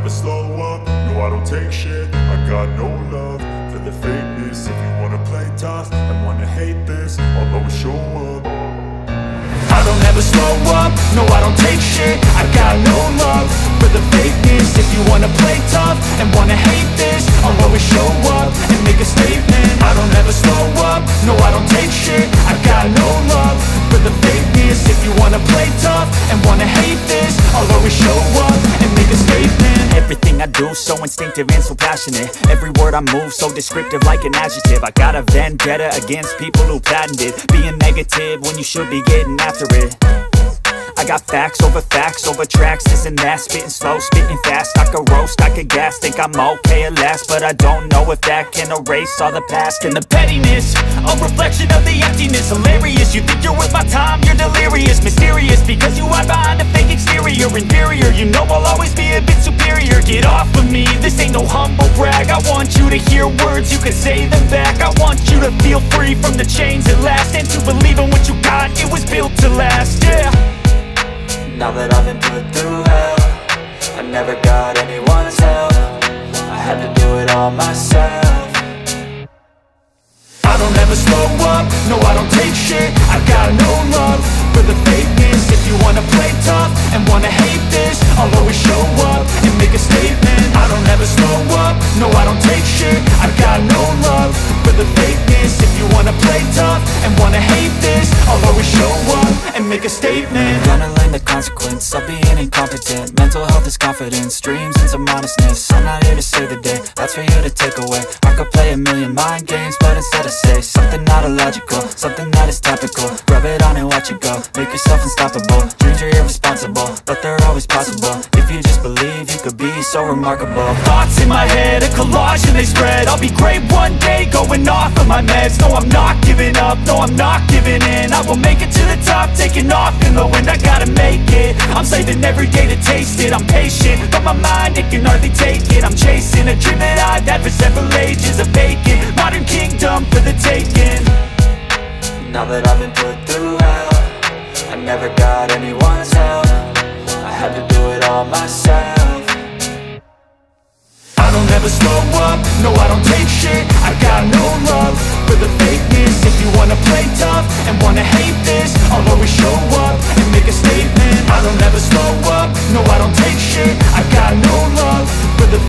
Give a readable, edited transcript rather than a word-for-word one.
never slow up, no I don't take shit. I got no love for the fakeness. If you wanna play tough and wanna hate this, I'll always show up. I don't ever slow up, no I don't take shit. I got no love for the fakeness. If you wanna play tough and wanna hate this, I'll always show up and make a statement. I don't ever slow up, no I don't take shit. I got no love for the fakeness. If you wanna play tough and wanna hate this, I'll always show up and make a statement. Everything I do so instinctive and so passionate. Every word I move so descriptive like an adjective. I got a vendetta against people who patented being negative when you should be getting after it. I got facts over tracks, this and that. Spitting slow, spitting fast. I could roast, I could gas. Think I'm okay at last, but I don't know if that can erase all the past. And the pettiness, a reflection of the emptiness. Hilarious, you think you're worth my time, you're delirious. Mysterious, because you hide behind a fake exterior. Inferior, you know I'll always be a bit superior. Get off of me, this ain't no humble brag. I want you to hear words, you can say them back. I want you to feel free from the chains at last, and to believe in what you got, it was built to last, yeah. Now that I've been put through hell, I never got anyone's help. I had to do it all myself. I don't ever slow up, no I don't take shit. I got no love for the fakeness. If you wanna play tough and wanna hate this, I'll always show up and make a statement. I don't ever slow up, no I don't take shit. I got no love for the fakeness. If you wanna play tough and wanna hate this, I'll always show up and make a statement. Gonna learn the consequence of being incompetent. Mental health is confidence, dreams and some honestness. I'm not here to save the day, that's for you to take away. I could play a million mind games, but instead I say something not illogical, something that is topical. Rub it on and watch it go, make yourself unstoppable. Dreams are irresponsible, but they're always possible. If you just believe, you could be so remarkable. Thoughts in my head, a collage and they spread. I'll be great one day, going off of my meds. No, I'm not giving up, no, I'm not giving in. I will make it to the top, taking off in the wind. I gotta make it, I'm saving every day to taste it. I'm patient, but my mind, it can hardly take it. I'm chasing a dream that I've had for several ages. A vacant, modern kingdom for the taking. Now that I've been put through hell, I never got anyone's help. I had to do it all myself. I don't ever slow up, no I don't take shit.